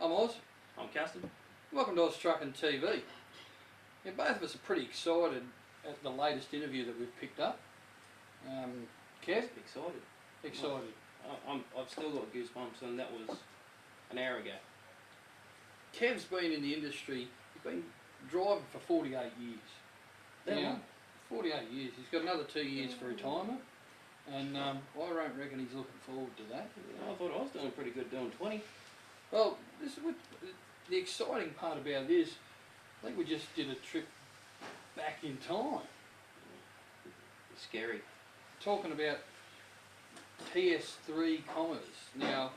I'm Oz. I'm Custard. Welcome to oztruckintv. Yeah, both of us are pretty excited at the latest interview that we've picked up. Kev? Excited. Excited. I've still got goosebumps, and that was an hour ago. Kev's been in the industry, he's been driving for 48 years. That long? 48 years. He's got another 2 years for retirement, and I don't reckon he's looking forward to that. I thought I was doing pretty good doing 20. Well, the exciting part about this, I think we just did a trip back in time. It's scary. Talking about TS3 commas. Now,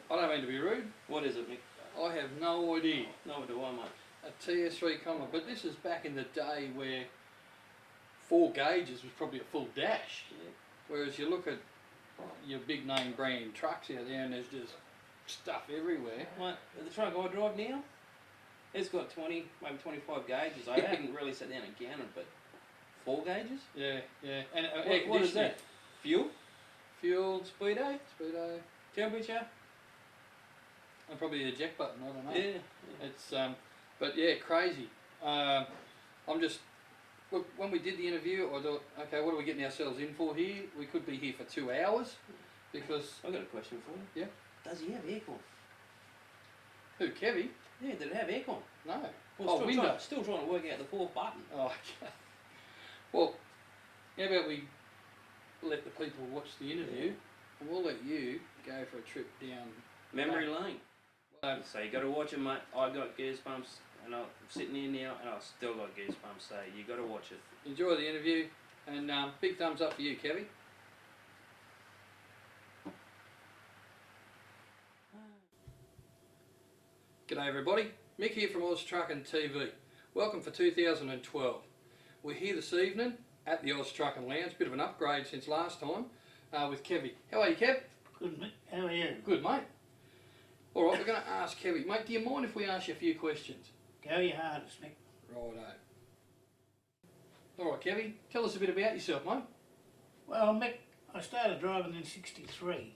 I don't mean to be rude. What is it, Mick? I have no idea. No, do I, mate? A TS3 comma, but this is back in the day where 4 gauges was probably a full dash. Yeah. Whereas you look at your big name brand trucks out there and there's just stuff everywhere. Mate, the truck I drive now, it's got 20, maybe 25 gauges. I haven't really sat down and counted, but 4 gauges? Yeah, yeah. And what is that? Fuel? Fuel, Speedo? Temperature? and probably the eject button, I don't know. Yeah. It's but yeah, crazy. Look, when we did the interview, I thought, okay, what are we getting ourselves in for here? We could be here for 2 hours, because... I've got a question for you. Yeah? Does he have aircon? Who, Kevy? Yeah, did it have aircon? No. Well, window. Still trying to work out the 4th button. Oh, okay. Well, how about we let the people watch the interview, and we'll let you go for a trip down Memory lane. So you got to watch it, mate. I got goosebumps, and I'm sitting here now, and I've still got goosebumps. So you got to watch it. enjoy the interview, and big thumbs up for you, Kevy. G'day everybody, Mick here from oztruckintv. Welcome for 2012. We're here this evening at the Oz Truckin' Lounge, bit of an upgrade since last time, with Kevy. How are you, Kev? Good, mate. How are you? Good, mate. Alright, we're going to ask Kevy. Mate, do you mind if we ask you a few questions? Go your hardest, Mick. Righto. Alright, Kevy, tell us a bit about yourself, mate. Well, Mick, I started driving in '63,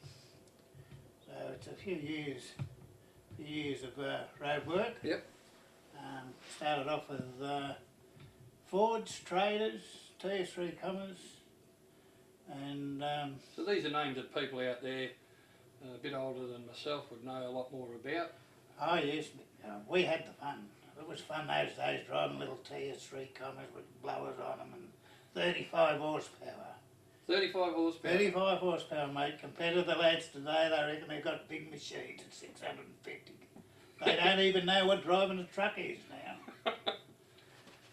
so it's a few years of road work. Yep. Started off with Fords, Traders, TS3 Commas, and So these are names that people out there a bit older than myself would know a lot more about. oh yes, we had the fun. It was fun those days driving little TS3 Commas with blowers on them and 35 horsepower. 35 horsepower. 35 horsepower, mate. Compared to the lads today, they reckon they've got big machines at 650. They don't even know what driving a truck is now.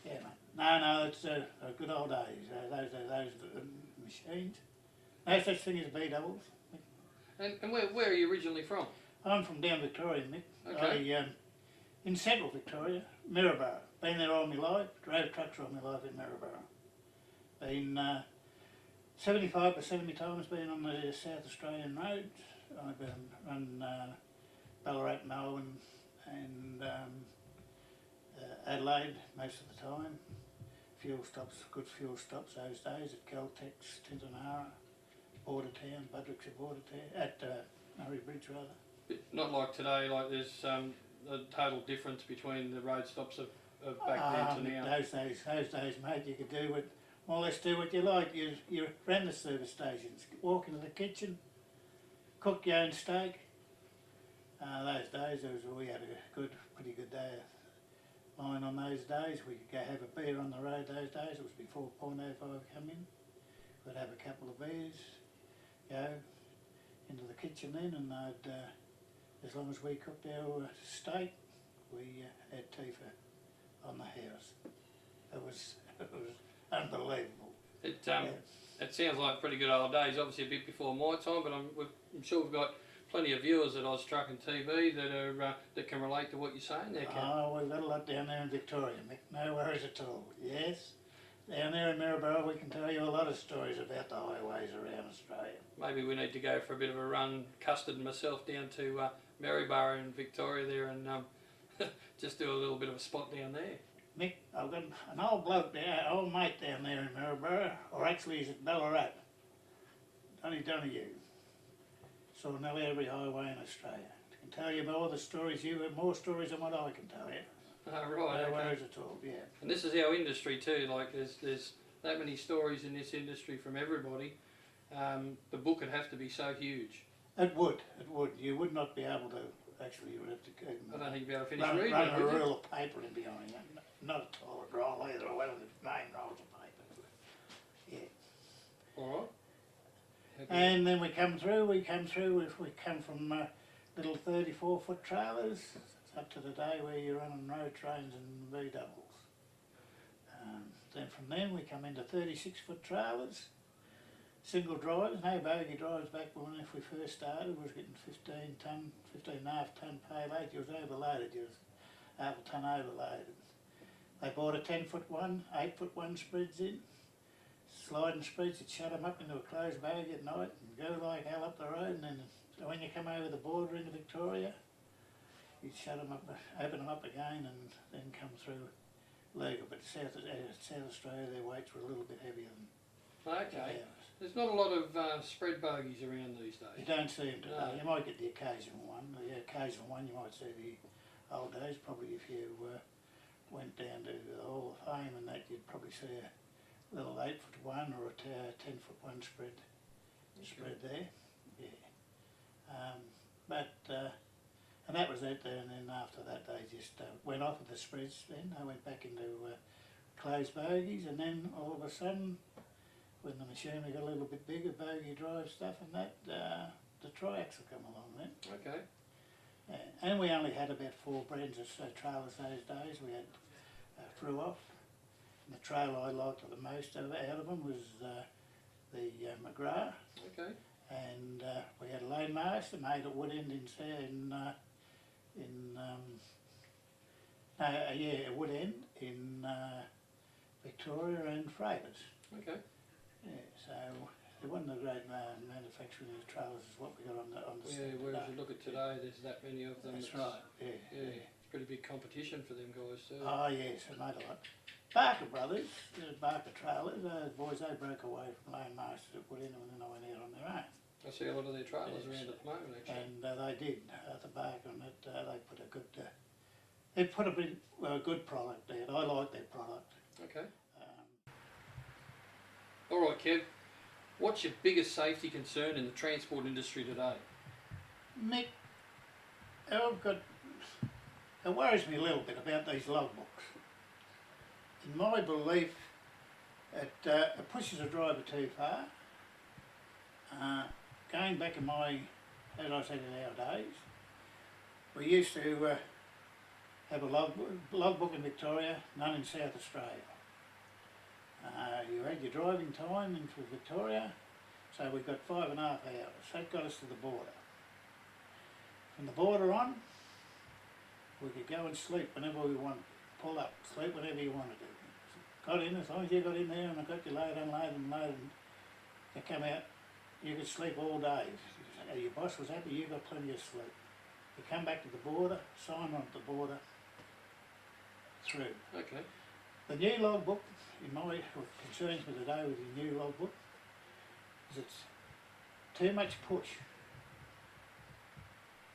Yeah, mate. No, it's a good old days. Those machines. No such thing as B-doubles. And where are you originally from? I'm from down Victoria, Mick. Okay. In central Victoria, Maryborough. Been there all my life. Drove trucks all my life in Maryborough. Been 75% of my time has been on the South Australian roads. I've been run Ballarat, Melbourne and Adelaide most of the time. Fuel stops, good fuel stops those days at Caltex, Tintinara, Bordertown, Budricks at Bordertown, at Murray Bridge rather. Not like today, like there's a total difference between the road stops of back then to now. Those days, mate, you could do what, more or less do what you like. You ran the service stations, walk into the kitchen, cook your own steak. Those days, we had a pretty good day of mine on those days. We could go have a beer on the road those days. It was before .05 come in. We'd have a couple of beers, go into the kitchen then, and they'd, as long as we cooked our steak, we had tea on the house. It was unbelievable. It sounds like pretty good old days. Obviously a bit before my time, but I'm sure we've got plenty of viewers at oztruckintv that can relate to what you're saying there, Ken. Oh, we've got a lot down there in Victoria, Mick. No worries at all. Yes. Down there in Maryborough, we can tell you a lot of stories about the highways around Australia. Maybe we need to go for a bit of a run, Custard and myself, down to Maryborough in Victoria there, and just do a little bit of a spot down there. Mick, I've got an old bloke there, old mate down there in Maryborough, or actually he's at Ballarat. Donahue. Saw nearly every highway in Australia. I can tell you about all the stories. You have more stories than what I can tell you. Oh, right, No okay. worries at all, yeah. And this is our industry too, like there's that many stories in this industry from everybody. The book would have to be so huge. It would. You would not be able to, actually you would have to I don't think you'd be able to finish run reading a it, would you? reel of paper in behind it. Not a toilet roll either, or one of the main rolls of paper. Yeah. Alright. And then we come from little 34-foot trailers up to the day where you're running road trains and V-doubles. Then from then we come into 36-foot trailers, single drivers, no bogey drivers back when if we first started, we was getting 15.5 ton payload. You was overloaded, you was half a ton overloaded. They bought a 10-foot one, 8-foot one spreads in, sliding spreads, you'd shut them up into a closed bag at night and go like hell up the road, and then when you come over the border into Victoria, you'd shut them up, open them up again and then come through legal. But South Australia, their weights were a little bit heavier than Okay. ours. There's not a lot of spread bogies around these days. You don't see them today. No. You might get the occasional one. The occasional one you might see the old days. Probably if you went down to the Hall of Fame and that, you'd probably see a little 8-foot one or a 10-foot one spread there. Yeah. And that was it there. And then after that, they just went off with the spreads. Then they went back into closed bogies, and then all of a sudden, when the machinery got a little bit bigger, bogey drive stuff and that, the triaxle come along then. Okay. And we only had about 4 brands of trailers those days. We had through off. And the trailer I liked the most out of them was the McGrath. Okay. And we had a lane master made at Woodend Woodend in Victoria and Freighters. Okay. Yeah, so there wasn't a great manufacturing of trailers as what we got on the Yeah, whereas you look at today, there's that many of them. That's right, yeah. It's pretty big competition for them guys too. Oh yes, it made a lot. Barker Brothers, Barker Trailers, those boys, they broke away from Lane Masters at Woodend and then they went out on their own. I see a lot of their trailers around at the moment actually. And they did, the Barker on it, they put a good, they put a good product there. I like their product. Okay. Alright Kev, what's your biggest safety concern in the transport industry today? Mick, it worries me a little bit about these logbooks. In my belief, it pushes a driver too far. Going back in as I said in our days, we used to have a logbook in Victoria, none in South Australia. You had your driving time in Victoria, so we got 5.5 hours. That got us to the border. From the border on, we could go and sleep whenever we wanted. Pull up, sleep whenever you wanted to. Got in, as long as you got in there and I got your load unloaded and loaded, you come out, you could sleep all day. Your boss was happy, you got plenty of sleep. You come back to the border, sign on at the border, through. Okay. The new logbook, what concerns me today with the new logbook, is it's too much push.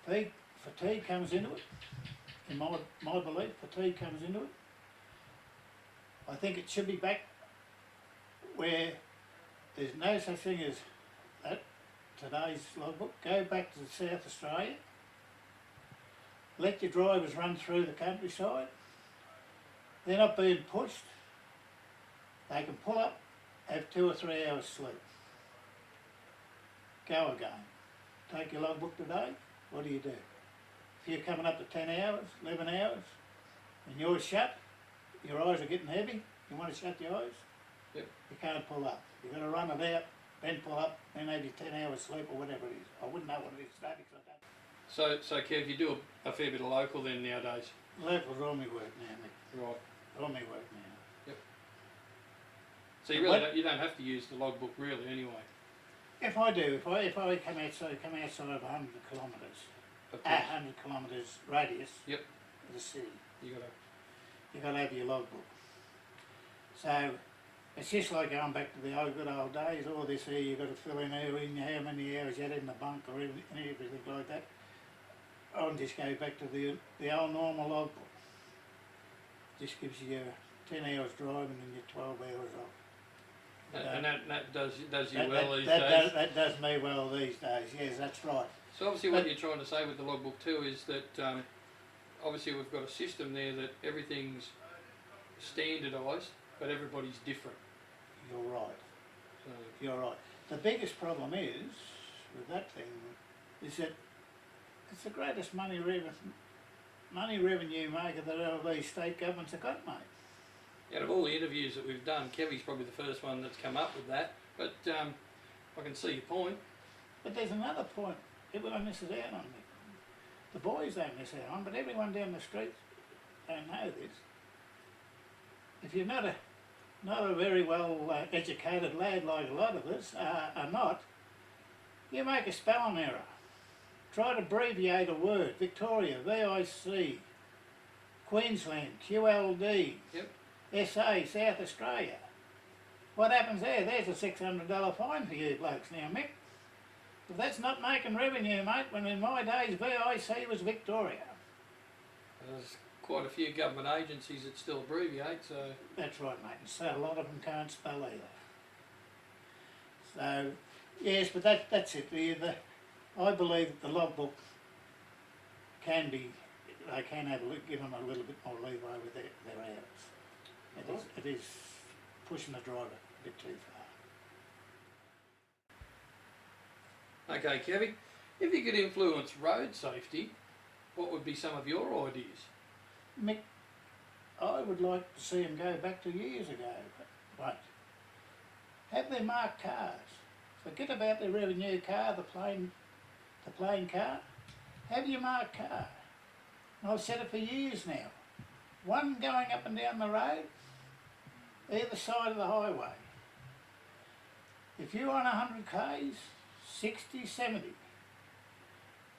Fatigue comes into it. In my belief, fatigue comes into it. I think it should be back where there's no such thing as that, today's logbook. Go back to South Australia. Let your drivers run through the countryside. They're not being pushed. They can pull up, have 2 or 3 hours sleep. Go again. Take your logbook today, what do? If you're coming up to 10 hours, 11 hours, and you're shut, your eyes are getting heavy, you want to shut your eyes, Yep. You can't pull up. You've got to run it out, then pull up, then maybe 10 hours sleep or whatever it is. I wouldn't know what it is today because I don't. So Kev, you do a fair bit of local then nowadays? Local's all my work now, Mick. Right. All my work now. So you really don't have to use the logbook really anyway? If I do, if I come outside of 100 kilometres, 100 kilometres radius Yep. of the city, You've got to have your logbook. So it's just like going back to the good old days. All this here, you've got to fill in how many hours you had in the bunk or everything like that. On just go back to the old normal logbook. Just gives you 10 hours driving and you're 12 hours off. And that does you That- well these that, days. That does me well these days, yes, that's right. So obviously what you're trying to say with the logbook too is that obviously we've got a system there that everything's standardised, but everybody's different. You're right, So, you're right. The biggest problem is, with that thing, is that it's the greatest money revenue maker that all these state governments have got, mate. out of all the interviews that we've done, Kevy's probably the first one that's come up with that, but I can see your point. But there's another point everyone misses out on. The boys don't miss out on, but everyone down the street don't know this. If you're not a very well educated lad like a lot of us are not, you make a spelling error. Try to abbreviate a word. Victoria, VIC, Queensland, QLD, Yep. SA, South Australia. What happens there? There's a $600 fine for you blokes now, Mick. If that's not making revenue, mate, when in my days VIC was Victoria. There's quite a few government agencies that still abbreviate, so... That's right, mate, and so a lot of them can't spell either. So, yes, but that's it. I believe that the logbook can be, they can have give them a little bit more leeway with their hours. It is pushing the driver a bit too far. Okay, Kevy, if you could influence road safety, what would be some of your ideas? Mick, I would like to see them go back to years ago, but wait. Have their marked cars. Forget about the revenue car, the plain car. Have your marked car. And I've said it for years now. One going up and down the road, either side of the highway. If you're on 100 k's, 60, 70.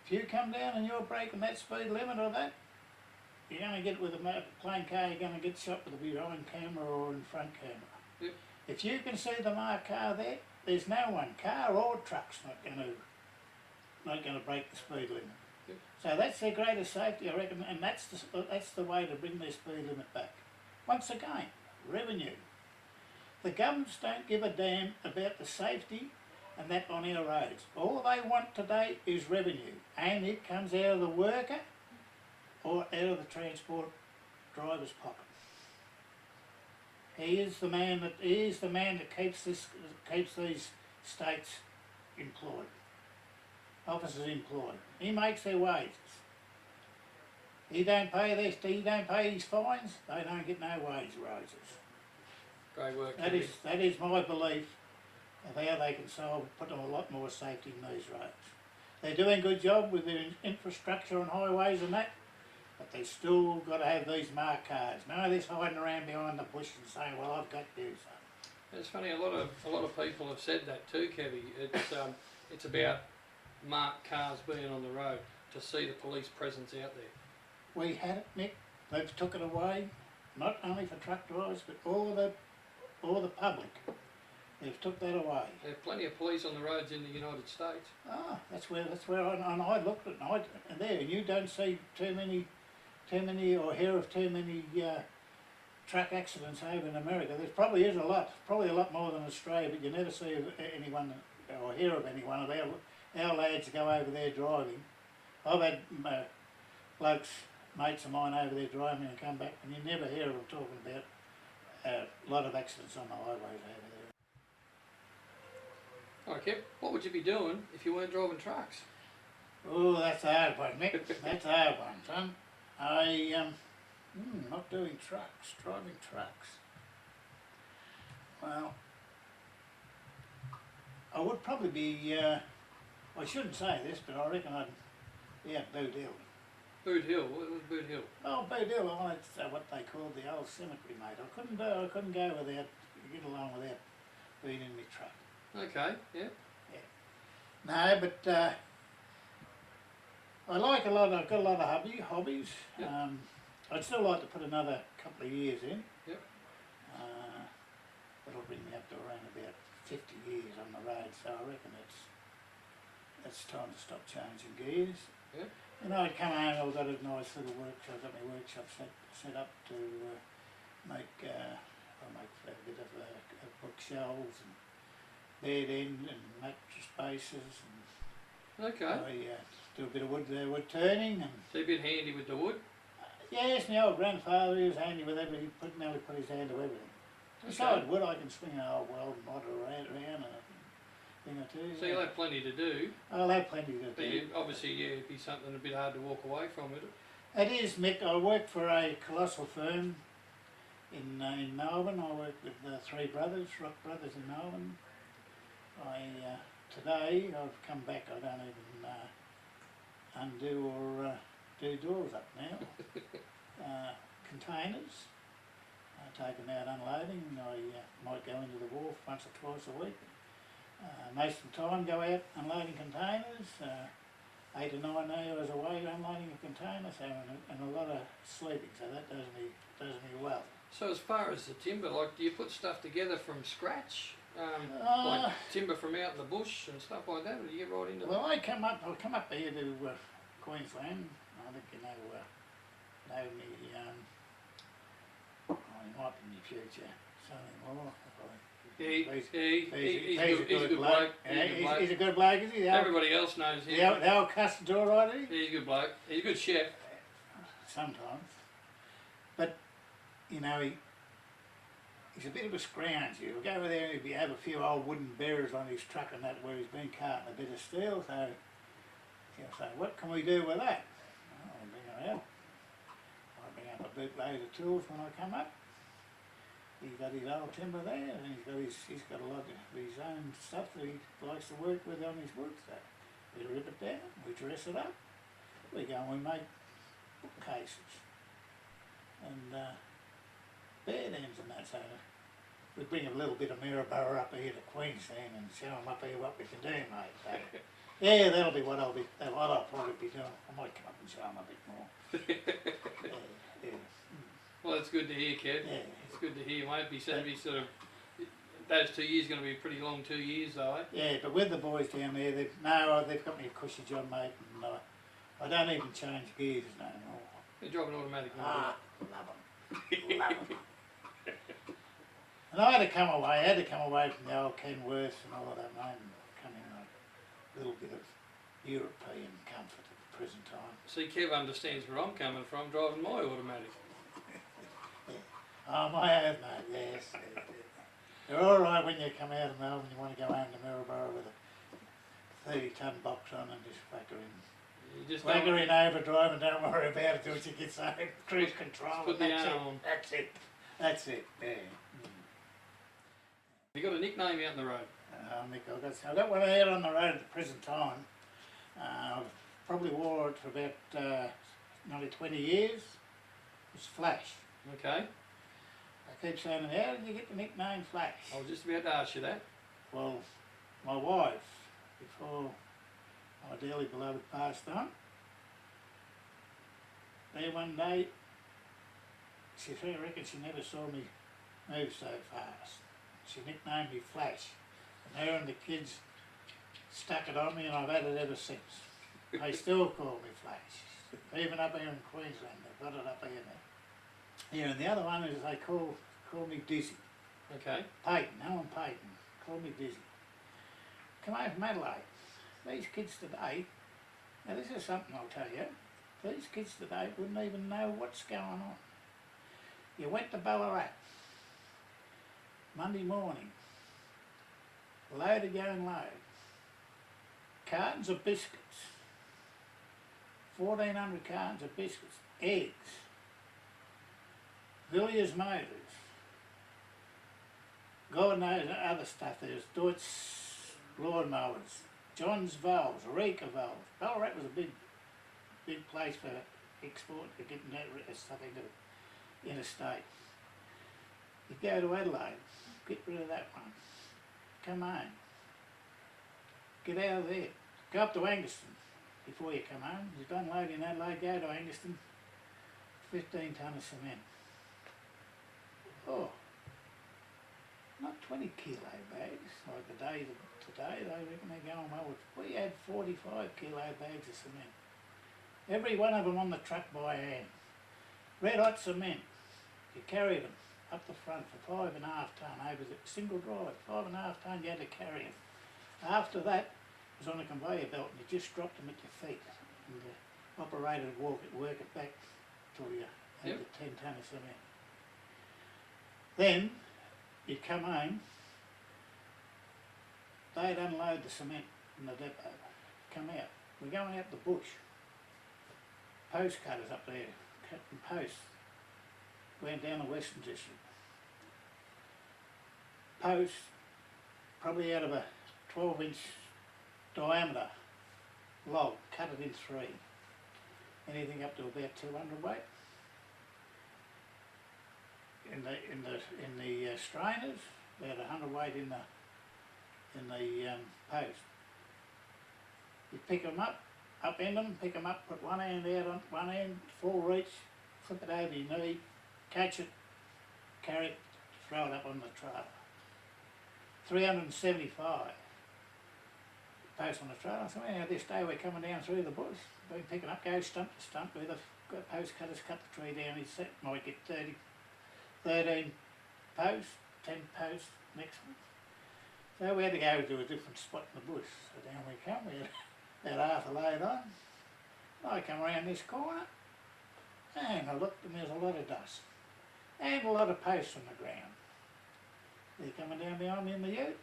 If you come down and you're breaking that speed limit or that, you're going to get with a plain car, you're going to get shot with a behind camera or in front camera. Yep. If you can see the marked car there, there's no one, car or truck's not going to break the speed limit. Yep. So that's their greatest safety, I reckon, and that's the way to bring their speed limit back. Once again, revenue. The governments don't give a damn about the safety and that on our roads. All they want today is revenue, and it comes out of the worker or out of the transport driver's pocket. He is the man that keeps these states employed, officers employed. He makes their wages. He don't pay his fines. They don't get no wage rises. Great work, That Kevy. is my belief of how they can put a lot more safety in these roads. They're doing a good job with their infrastructure on highways and that, but they still got to have these marked cars. None of this hiding around behind the bush and saying, "Well, I've got to do something." It's funny. A lot of people have said that too, Kevy. It's about marked cars being on the road to see the police presence out there. We had it, Nick. They've took it away, not only for truck drivers, but all the public. They've took that away. There are plenty of police on the roads in the United States. Ah, that's where I looked at it, and there, and you don't see too many, or hear of too many truck accidents over in America. There probably is probably a lot more than Australia, but you never see of anyone or hear of anyone of our lads go over there driving. I've had blokes, mates of mine over there driving and come back, and you never hear of them talking about a lot of accidents on the highways over there. Alright, Kev, what would you be doing if you weren't driving trucks? Oh, that's a hard one, Mick. That's a hard one, son. Not doing trucks, driving trucks. Well, I would probably be, I shouldn't say this, but I reckon I'd be at Boot Hill. Boot Hill, what was Boot Hill? Oh, Boot Hill, well, that's what they called the old cemetery, mate. I couldn't go without, get along without being in my truck. Okay, yeah. No, but I like I've got a lot of hobbies. Yep. I'd still like to put another couple of years in. Yep. That'll bring me up to around about 50 years on the road, so I reckon it's time to stop changing gears. Yep. And I'd come home, I've got a nice little workshop, I've got my workshop set up to make, I make a bit of bookshelves and bed end and mattress bases, and Okay. I do a bit of wood turning, and So you're a bit handy with the wood. yes, my old grandfather, he was handy with everything, nearly put his hand to everything. Besides wood, I can swing an old weld and model around and a thing or two. So you'll have plenty to do. I'll have plenty to But do. obviously, yeah, it'd be something a bit hard to walk away from, would it? It is, Mick. I work for a colossal firm in Melbourne. I work with three brothers, Rock Brothers in Melbourne. Today I've come back. I don't even undo or do doors up now. Containers. I take them out unloading. I might go into the wharf once or twice a week. Most of the time go out unloading containers. 8 or 9 hours away unloading a container, so and a lot of sleeping, so that does me well. So as far as the timber, like, do you put stuff together from scratch? Like timber from out in the bush and stuff like that, or do you get right into Well, I'll come up here to Queensland. I think you know me. I might be in the future, son-in-law. He's He's a good bloke. He's a good bloke, is he? Everybody else knows him. The old custard's all right, is he? He's a good bloke. He's a good chef. Sometimes. But, you know, he's a bit of a scrounge. He'll go over there and he'll have a few old wooden bearers on his truck and that where he's been carting a bit of steel, so he'll say, what can we do with that? Oh, I'll bring it out. I bring up a bootload of tools when I come up. He's got his old timber there, and he's got a lot of his own stuff that he likes to work with on his wood. So we rip it down, we dress it up, we go and we make bookcases and bed ends and that. So we bring a little bit of Maryborough up here to Queensland and show them up here what we can do, mate. So, yeah, that'll be what I'll probably be doing. I might come up and show them a bit more. Yeah. Well, that's good to hear, Kev. Yeah. It's good to hear. Won't be sort of. Those 2 years going to be pretty long 2 years, though. Eh? Yeah, but with the boys down there, they've got me a cushy job, mate, and I don't even change gears no more. They're driving automatic. Love them. Love them. And I had to come away from the old Kenworth and all of that, mate, and come in a little bit of European comfort at the present time. See, Kev understands where I'm coming from, driving my automatic. Oh, my own, mate, yes. They're all right when you come out of Melbourne, you want to go home to Maryborough with a 30-tonne box on and just whack her in. You just Whack her in overdrive and don't worry about it till she gets home. Cruise control. Put the arm on. That's it. Yeah. You got a nickname out in the road? Nick, I've got one out on the road at the present time. I've probably wore it for about nearly 20 years. It's Flash. Okay. I keep saying, how did you get the nickname Flash? I was just about to ask you that. Well, my wife, before my dearly beloved passed on, there one day, I reckon she never saw me move so fast. She nicknamed me Flash, and her and the kids stuck it on me, and I've had it ever since. They still call me Flash, even up here in Queensland. They've got it up here now. Yeah, and the other one is they call me Dizzy. Okay. Peyton, Alan Peyton, call me Dizzy. Come over from Adelaide. These kids today, now this is something I'll tell you, these kids today wouldn't even know what's going on. You went to Ballarat, Monday morning, load of going load, cartons of biscuits, 1,400 cartons of biscuits, eggs, Villiers Motors, God knows other stuff. There's Deutz lawnmowers, John's valves, Eureka valves. Ballarat was a big place for export, for getting that stuff into the interstate. You go to Adelaide, get rid of that one. Come home. Get out of there. Go up to Angaston before you come home. You've done loading in Adelaide, go to Angaston. 15 tonne of cement. Oh, not 20 kilo bags like the day today. They reckon they're going well. We had 45 kilo bags of cement. every one of them on the truck by hand. Red hot cement. You carried them up the front for 5.5 tonne over the single drive. 5.5 tonne you had to carry them. After that, it was on a conveyor belt and you just dropped them at your feet. And the operator would work it back till you had the 10 tonne of cement. Then, you'd come home, they'd unload the cement in the depot, come out. We're going out the bush. Post cutters up there, cutting posts. Went down the Western District. Post, probably out of a 12-inch diameter log, cut it in 3. Anything up to about 200 weight. In the strainers, about 100 weight in the post. You pick them up, upend them, pick them up, put one hand out on one end, full reach, flip it over your knee, catch it, carry it, throw it up on the trailer. 375 post on the trailer. So anyhow, this day we're coming down through the bush, been picking up, go stump to stump, where the post cutters cut the tree down, he might get 13 posts, 10 posts next one. So we had to go to a different spot in the bush. So down we come, we had about half a load on. I come around this corner, and I looked and there's a lot of dust. And a lot of posts on the ground. They're coming down behind me in the ute.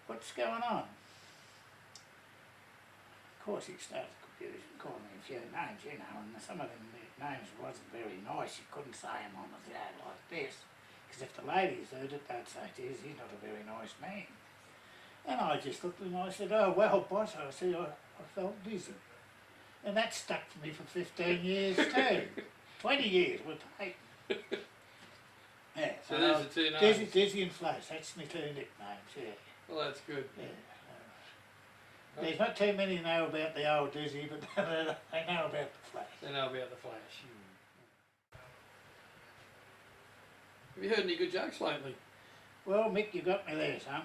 What's going on? Of course he started calling me a few names, you know, and some of them names wasn't very nice. You couldn't say them on the yard like this. Because if the ladies heard it, they'd say, geez, he's not a very nice man. And I just looked at him and I said, oh, well, boss, I said, I felt dizzy. And that stuck to me for 15 years too. 20 years we'll take. Yeah, So there's the two names. Dizzy and Flash, that's my 2 nicknames, yeah. Well, that's good. Yeah. There's not too many know about the old Dizzy, but they know about the Flash. They know about the Flash. Have you heard any good jokes lately? Well, Mick, you got me there, son.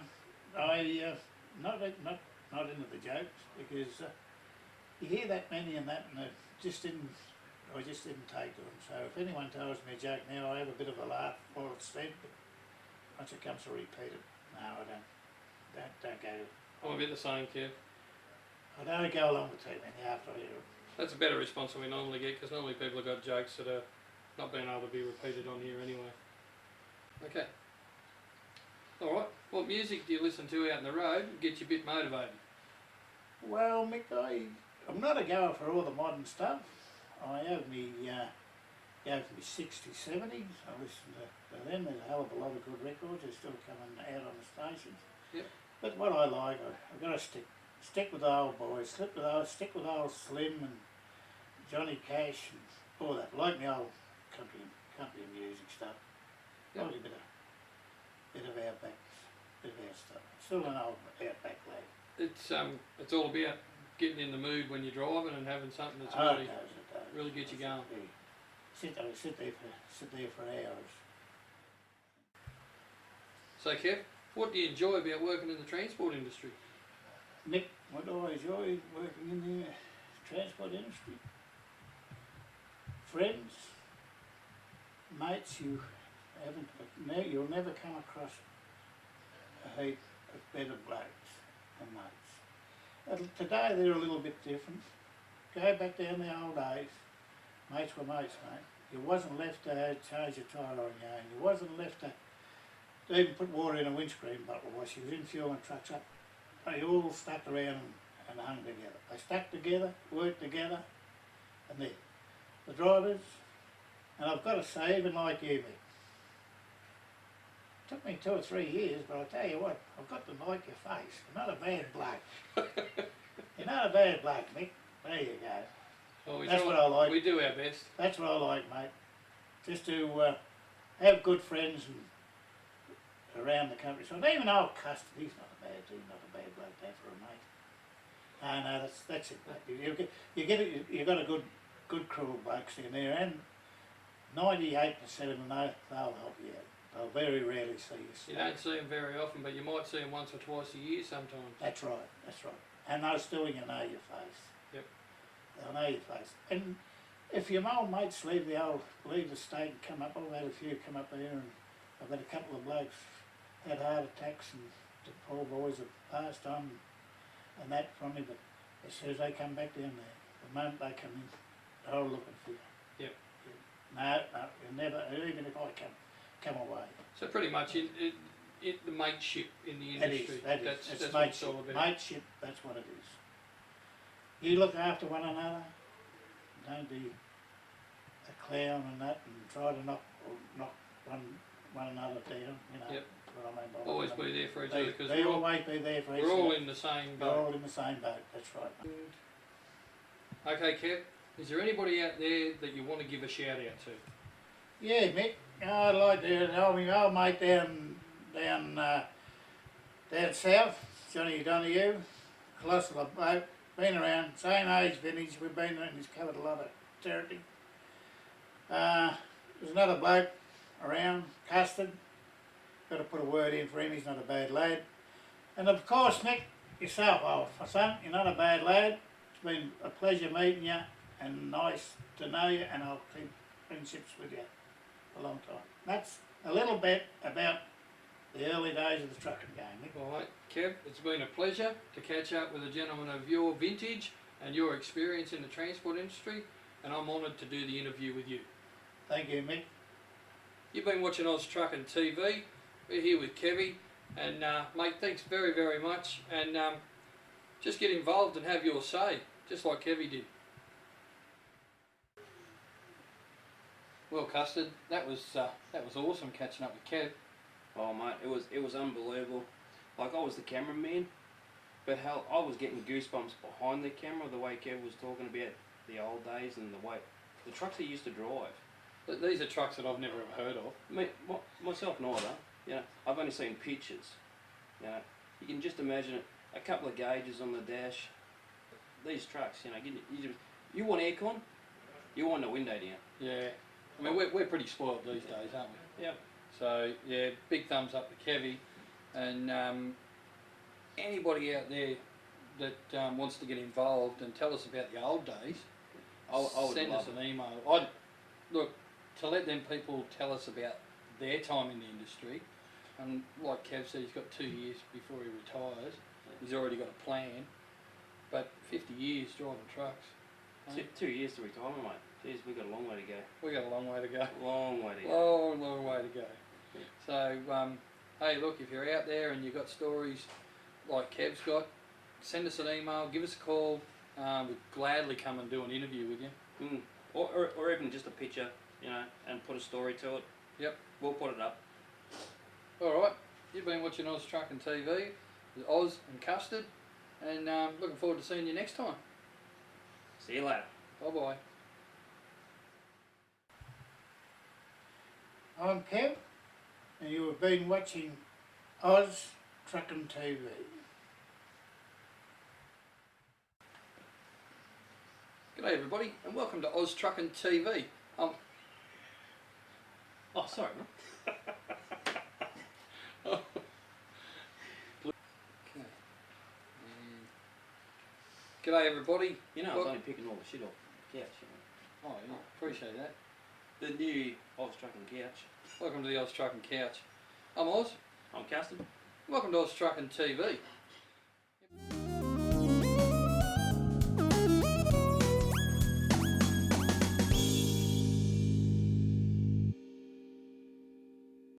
I not into the jokes because you hear that many and that, and I just didn't take to them. So if anyone tells me a joke now, I have a bit of a laugh while it's said, but once it comes to repeat it, no, I don't go. I'm a bit the same, Kev. I don't go along with too many after I hear them. That's a better response than we normally get, because normally people have got jokes that are not being able to be repeated on here anyway. Okay. Alright, what music do you listen to out on the road and get you a bit motivated? Well, Mick, I'm not a goer for all the modern stuff. I have me 60s, 70s. I listen to them. There's a hell of a lot of good records. They're still coming out on the stations. Yep. But what I like, I've got to stick with the old boys. Stick with old Slim and Johnny Cash and all that. Like my old country music stuff. Yep. Probably a bit of our stuff. Still an old outback lad. It's all about getting in the mood when you're driving and having something that's It does. really get you going. Sit there for hours. So Kev, what do you enjoy about working in the transport industry? Nick, what do I enjoy working in the transport industry? Friends, mates you'll never come across a heap of better blokes than mates. Today they're a little bit different. Go back down the old days, mates were mates, mate. You wasn't left to change your tyre on your own. You wasn't left to even put water in a windscreen bottle while she was in fuel and trucks up. They all stuck around and hung together. They stuck together, worked together, and there. The drivers, and I've got to say, even like you, Mick, took me 2 or 3 years, but I tell you what, I've got to like your face. You're not a bad bloke. You're not a bad bloke, Mick. There you go. Well, That's what I like. We do our best. That's what I like, mate. Just to have good friends and around the country. So even old Custer, he's not a bad bloke there for a mate. No, that's it, mate. You got a good crew of blokes in there, and 98% of them they'll help you out. They'll very rarely see you. You don't see them very often, but you might see them once or twice a year sometimes. That's right. And they'll still know your face. Yep. they'll know your face. And if your old mates leave the state and come up, I've had a few come up here, and I've had a couple of blokes had heart attacks, and the poor boys have passed on and that from me, but as soon as they come back down there, the moment they come in, they're all looking for you. Yep. No, you'll never, even if I come away. So pretty much the mateship in the industry. That's what it's mateship. all about. Mateship, that's what it is. You look after one another, don't be a clown and that, and try to knock one another down, you know. Yep. What I mean by Always that. be there for each other, because They always be there for each other. we're all in the same We're boat. all in the same boat, that's right. Okay, Kev, is there anybody out there that you want to give a shout out to? Yeah, Mick, I'd like to tell my old mate down south, Johnny Donahue, colossal bloke, been around, same age vintage, we've been around, he's covered a lot of territory. There's another bloke around, Custard, got to put a word in for him, he's not a bad lad. And of course, Mick, yourself, old son, you're not a bad lad. It's been a pleasure meeting you and nice to know you, and I'll keep friendships with you for a long time. That's a little bit about the early days of the trucking game, Mick. All right, Kev, it's been a pleasure to catch up with a gentleman of your vintage and your experience in the transport industry, and I'm honoured to do the interview with you. Thank you, Mick. You've been watching Oz Trucking TV. We're here with Kevy, and mate, thanks very, very much, and just get involved and have your say, just like Kevy did. Well, Custard, that was awesome catching up with Kev. Oh mate, it was unbelievable. Like, I was the cameraman, but hell, I was getting goosebumps behind the camera, the way Kev was talking about the old days and the way the trucks he used to drive. These are trucks that I've never heard of. Myself neither. You know, I've only seen pictures. You know, you can just imagine it, a couple of gauges on the dash. These trucks, you know, you want aircon, you want the window down. Yeah, I mean we're pretty spoiled these days, aren't we? Yeah. So yeah, big thumbs up to Kevy, and anybody out there that wants to get involved and tell us about the old days, I would send us love an email. I'd look to let them people tell us about their time in the industry, and like Kev said, he's got 2 years before he retires. He's already got a plan, but 50 years driving trucks. 2 years to retirement, mate. Jeez, we've got a long way to go. We got a long way to go. Long way to go. Long way to go. So, hey, look, if you're out there and you've got stories like Kev's got, send us an email, give us a call. We'd gladly come and do an interview with you. Or even just a picture, you know, and put a story to it. Yep. We'll put it up. Alright, you've been watching Oz Trucking TV with Oz and Custard, and looking forward to seeing you next time. See you later. Bye bye. I'm Kev, and you have been watching Oz Trucking TV. G'day everybody, and welcome to Oz Trucking TV. Oh, sorry, man. G'day everybody. You know, I was only picking all the shit off the couch, you know. Oh, yeah, appreciate that. The new Oz Trucking couch. Welcome to the Oz Trucking Couch. I'm Oz. I'm Custard. Welcome to Oz Trucking TV.